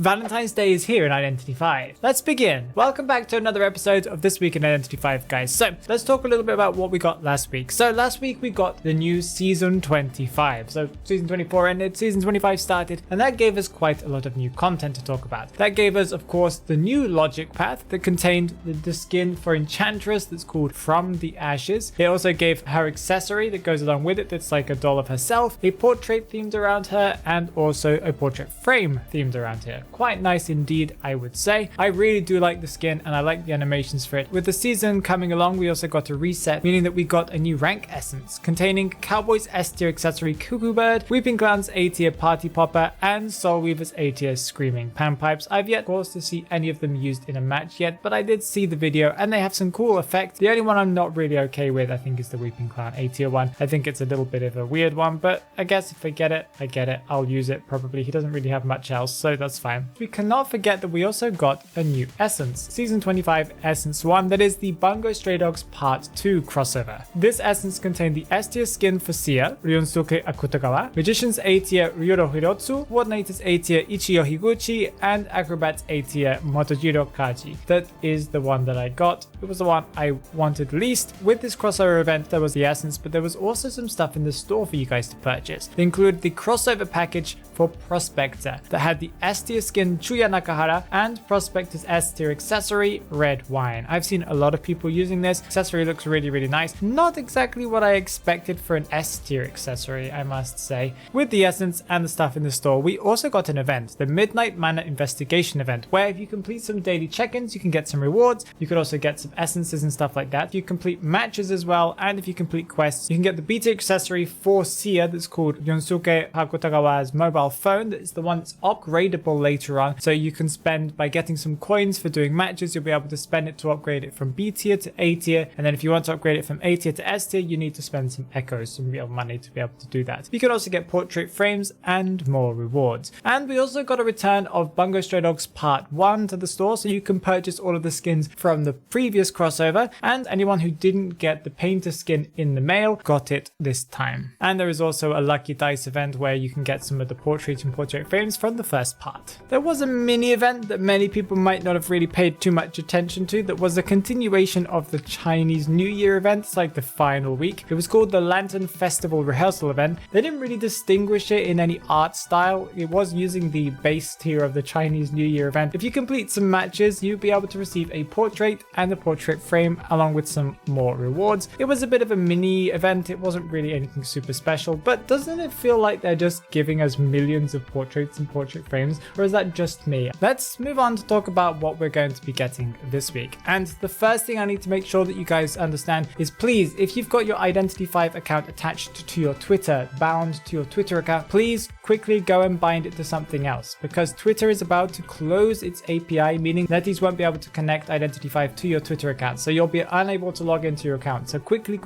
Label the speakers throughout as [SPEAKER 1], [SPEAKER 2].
[SPEAKER 1] Valentine's Day is here in Identity 5. Let's begin. Welcome back to another episode of This Week in Identity 5, guys. So let's talk a little bit about what we got last week. So last week we got the new Season 25. So Season 24 ended, Season 25 started, and that gave us quite a lot of new content to talk about. That gave us, of course, the new logic path that contained the skin for Enchantress that's called From the Ashes. It also gave her accessory that goes along with it that's like a doll of herself, a portrait themed around her, and also a portrait frame themed around her. Quite nice indeed, I would say. I really do like the skin and I like the animations for it. With the season coming along, we also got a reset, meaning that we got a new rank essence containing Cowboy's S tier accessory Cuckoo Bird, Weeping Clown's A tier Party Popper, and Soul Weaver's A tier Screaming Panpipes. I've yet, of course, to see any of them used in a match yet, but I did see the video and they have some cool effects. The only one I'm not really okay with, I think, is the Weeping Clown A tier one. I think it's a little bit of a weird one, but I guess if I get it, I get it. I'll use it probably. He doesn't really have much else, so that's fine. We cannot forget that we also got a new essence, Season 25 Essence 1, that is the Bungo Stray Dogs Part 2 crossover. This essence contained the S tier skin for Sia, Ryonsuke Akutagawa, Magician's A tier Ryuro Hirotsu, Coordinator's A tier Ichiyo Higuchi, and Acrobat's A tier Motojiro Kaji. That is the one that I got. It was the one I wanted least. With this crossover event, there was the essence, but there was also some stuff in the store for you guys to purchase. They included the crossover package for Prospector that had the S tier skin Chuya Nakahara and Prospector's S tier accessory Red Wine. I've seen a lot of people using this. Accessory looks really nice. Not exactly what I expected for an S tier accessory, I must say. With the essence and the stuff in the store, we also got an event, the Midnight Manor Investigation event, where if you complete some daily check-ins, you can get some rewards. You could also get some essences and stuff like that. If you complete matches as well, and if you complete quests, you can get the B tier accessory for Sia that's called Yonsuke Hakutagawa's mobile phone. That's the one that's upgradable later on. So you can spend, by getting some coins for doing matches, you'll be able to spend it to upgrade it from B tier to A tier. And then if you want to upgrade it from A tier to S tier, you need to spend some echoes, some real money to be able to do that. You can also get portrait frames and more rewards. And we also got a return of Bungo Stray Dogs Part 1 to the store, so you can purchase all of the skins from the previous crossover, and anyone who didn't get the painter skin in the mail got it this time. And there is also a lucky dice event where you can get some of the portrait and portrait frames from the first part. There was a mini event that many people might not have really paid too much attention to that was a continuation of the Chinese New Year event. It's like the final week. It was called the Lantern Festival Rehearsal event. They didn't really distinguish it in any art style. It was using the base tier of the Chinese New Year event. If you complete some matches, you'll be able to receive a portrait and a portrait frame along with some more rewards. It was a bit of a mini event. It wasn't really anything super special, but doesn't it feel like they're just giving us millions of portraits and portrait frames, or is that just me? Let's move on to talk about what we're going to be getting this week. And the first thing I need to make sure that you guys understand is, please, if you've got your Identity 5 account attached to your Twitter, bound to your Twitter account, please quickly go and bind it to something else, because Twitter is about to close its API, meaning Netties won't be able to connect Identity 5 to your Twitter account, so you'll be unable to log into your account. So quickly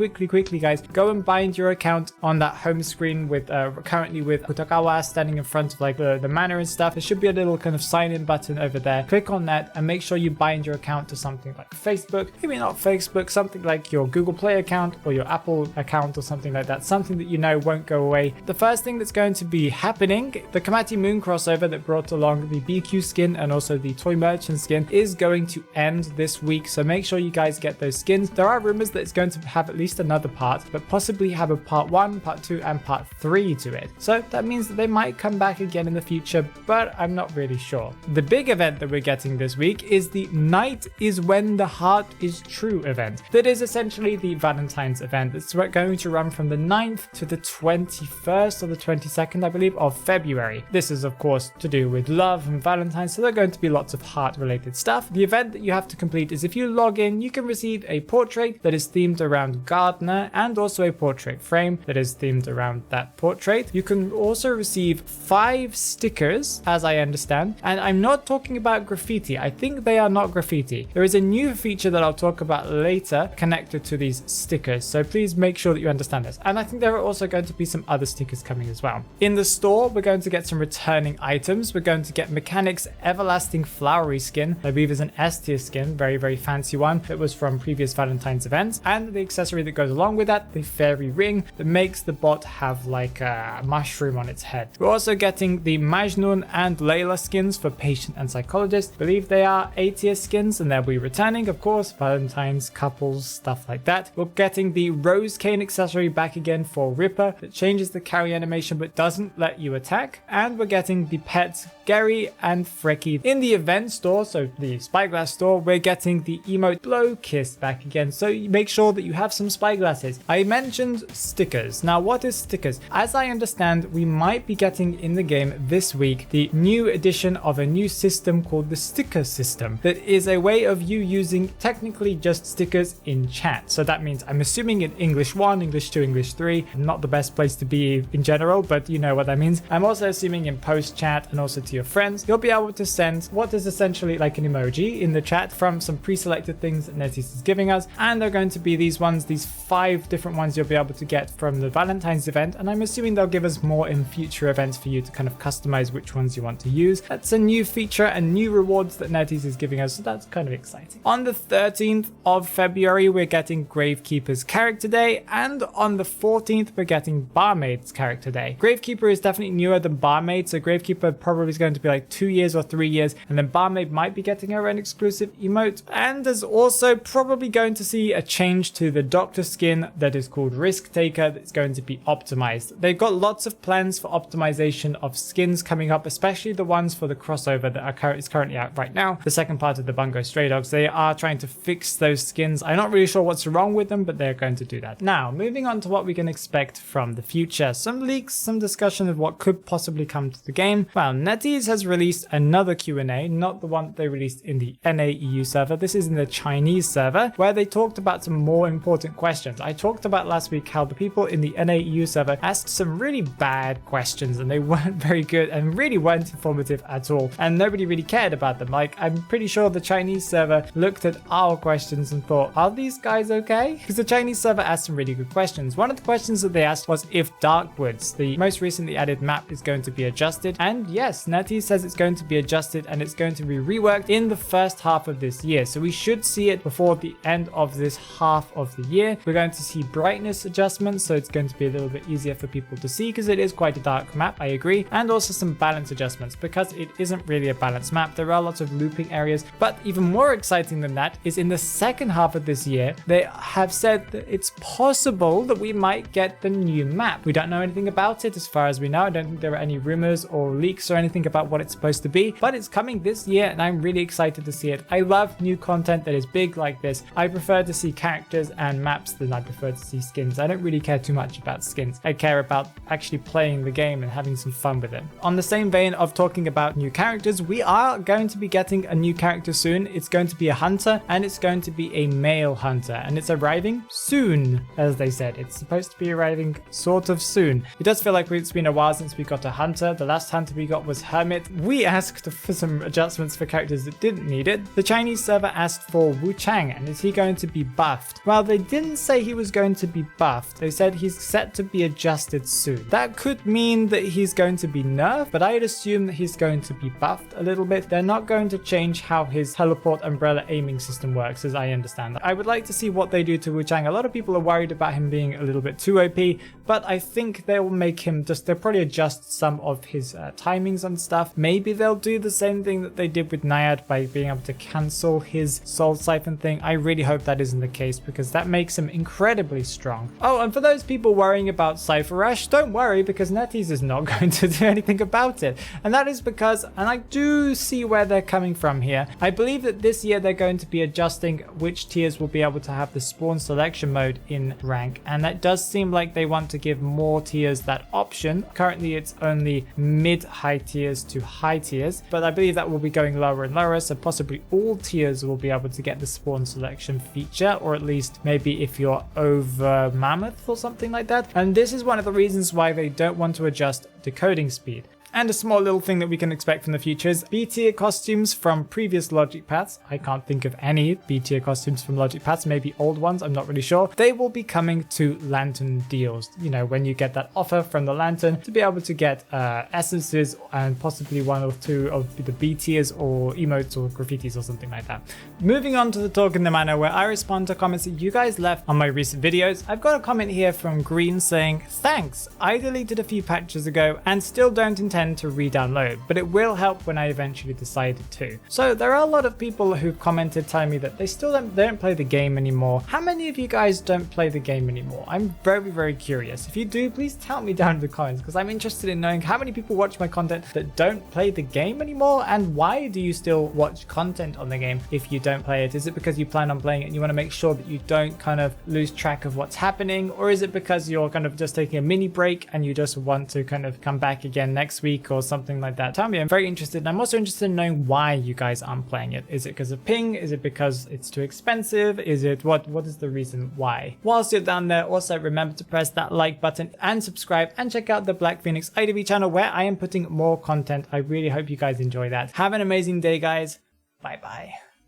[SPEAKER 1] guys, go and bind your account on that home screen with currently with Kutagawa standing in front of like the manor and stuff. There should be a little kind of sign in button over there. Click on that and make sure you bind your account to something like Facebook, maybe not Facebook, something like your Google Play account or your Apple account or something like that, something that you know won't go away. The first thing that's going to be happening, the Kamaty Moon crossover that brought along the BQ skin and also the Toy Merchant skin is going to end this week, so make sure you guys get those skins. There are rumors that it's going to have at least another part, but possibly have a part 1, part 2 and part 3 to it. So that means that they might come back again in the future, but I'm not really sure. The big event that we're getting this week is the Night is When the Heart is True event. That is essentially the Valentine's event. It's going to run from the 9th to the 21st or the 22nd, I believe, of February. This is, of course, to do with love and Valentine's, so there are going to be lots of heart-related stuff. The event that you have to complete is, if you log in, you can receive a portrait that is themed around Gardener and also a portrait frame that is themed around that portrait. You can also receive 5 stickers, as I understand, and I'm not talking about graffiti. I think they are not graffiti. There is a new feature that I'll talk about later connected to these stickers, so please make sure that you understand this. And I think there are also going to be some other stickers coming as well. In the store, we're going to get some returning items. We're going to get Mechanic's Everlasting Flowery skin. I believe is an S tier skin, very fancy one. It was from previous Valentine's events, and the accessory that goes along with that, the fairy ring that makes the bot have like a mushroom on its head. We're also getting the Majnun and Layla Sailor skins for Patient and Psychologist. I believe they are A-tier skins and they'll be returning, of course, Valentine's, couples, stuff like that. We're getting the Rose Cane accessory back again for Ripper that changes the carry animation but doesn't let you attack. And we're getting the pets Gary and Frecky. In the event store, so the Spyglass store, we're getting the emote Blow Kiss back again, so you make sure that you have some spyglasses. I mentioned stickers. Now, what is stickers? As I understand, we might be getting in the game this week the new edition of a new system called the sticker system. That is a way of you using technically just stickers in chat. So that means, I'm assuming in English 1, English 2, English 3, not the best place to be in general, but you know what that means. I'm also assuming in post chat and also to your friends, you'll be able to send what is essentially like an emoji in the chat from some pre-selected things that NetEase is giving us. And they're going to be these ones, these 5 different ones you'll be able to get from the Valentine's event. And I'm assuming they'll give us more in future events for you to kind of customize which ones you want to use. That's a new feature and new rewards that NetEase is giving us, so that's kind of exciting. On the 13th of February, we're getting Gravekeeper's Character Day, and on the 14th, we're getting Barmaid's Character Day. Gravekeeper is definitely newer than Barmaid, so Gravekeeper probably is going to be like 2 years or 3 years, and then Barmaid might be getting her own exclusive emote. And there's also probably going to see a change to the Doctor skin that is called Risk Taker that's going to be optimized. They've got lots of plans for optimization of skins coming up, especially the ones for the crossover that is currently out right now. The second part of the Bungo Stray Dogs, they are trying to fix those skins. I'm not really sure what's wrong with them, but they're going to do that. Now, moving on to what we can expect from the future. Some leaks, some discussion of what could possibly come to the game. Well, NetEase has released another Q&A, not the one they released in the NA-EU server. This is in the Chinese server, where they talked about some more important questions. I talked about last week how the people in the NA-EU server asked some really bad questions, and they weren't very good and really weren't informative at all, and nobody really cared about them. Like, I'm pretty sure the Chinese server looked at our questions and thought, are these guys okay? Because the Chinese server asked some really good questions. One of the questions that they asked was if Darkwoods, the most recently added map, is going to be adjusted, and yes, NetEase says it's going to be adjusted and it's going to be reworked in the first half of this year, so we should see it before the end of this half of the year. We're going to see brightness adjustments, so it's going to be a little bit easier for people to see because it is quite a dark map, I agree, and also some balance adjustments because it isn't really a balanced map. There are lots of looping areas, but even more exciting than that is in the second half of this year, they have said that it's possible that we might get the new map. We don't know anything about it as far as we know. I don't think there are any rumors or leaks or anything about what it's supposed to be, but it's coming this year and I'm really excited to see it. I love new content that is big like this. I prefer to see characters and maps than I prefer to see skins. I don't really care too much about skins. I care about actually playing the game and having some fun with it. On the same vein of talking about new characters, we are going to be getting a new character soon. It's going to be a hunter and it's going to be a male hunter, and it's arriving soon, as they said. It's supposed to be arriving sort of soon. It does feel like it's been a while since we got a hunter. The last hunter we got was Hermit. We asked for some adjustments for characters that didn't need it. The Chinese server asked for Wu Chang, and is he going to be buffed? Well, they didn't say he was going to be buffed. They said he's set to be adjusted soon. That could mean that he's going to be nerfed, but I'd assume that he's going to be buffed a little bit. They're not going to change how his teleport umbrella aiming system works, as I understand that. I would like to see what they do to Wu Chang. A lot of people are worried about him being a little bit too OP, but I think they will make him they'll probably adjust some of his timings and stuff. Maybe they'll do the same thing that they did with Naiad by being able to cancel his soul siphon thing. I really hope that isn't the case because that makes him incredibly strong. Oh, and for those people worrying about Cipher Rush, don't worry because NetEase is not going to do anything about it. And that is because, and I do see where they're coming from here, I believe that this year they're going to be adjusting which tiers will be able to have the spawn selection mode in rank, and that does seem like they want to give more tiers that option. Currently it's only mid-high tiers to high tiers, but I believe that will be going lower and lower, so possibly all tiers will be able to get the spawn selection feature, or at least maybe if you're over Mammoth or something like that. And this is one of the reasons why they don't want to adjust decoding speed. And a small little thing that we can expect from the future is B-tier costumes from previous Logic Paths. I can't think of any B-tier costumes from Logic Paths, maybe old ones, I'm not really sure. They will be coming to Lantern deals. You know, when you get that offer from the Lantern to be able to get essences and possibly one or two of the B-tiers or emotes or graffitis or something like that. Moving on to the Talk in the Manor, where I respond to comments that you guys left on my recent videos. I've got a comment here from Green saying, "Thanks, I deleted a few patches ago and still don't intend then to re-download, but it will help when I eventually decided to. So there are a lot of people who've commented telling me that they don't play the game anymore. How many of you guys don't play the game anymore? I'm very, very curious. If you do, please tell me down in the comments, because I'm interested in knowing how many people watch my content that don't play the game anymore, and why do you still watch content on the game if you don't play it? Is it because you plan on playing it and you want to make sure that you don't kind of lose track of what's happening, or is it because you're kind of just taking a mini break and you just want to kind of come back again next week or something like that? Tell me, I'm very interested, and I'm also interested in knowing why you guys aren't playing it. Is it because of ping? Is it because it's too expensive? Is it what is the reason why? Whilst you're down there, also remember to press that like button and subscribe, and check out the BlackPhoenix IDV channel where I am putting more content. I really hope you guys enjoy that. Have an amazing day, guys. Bye bye.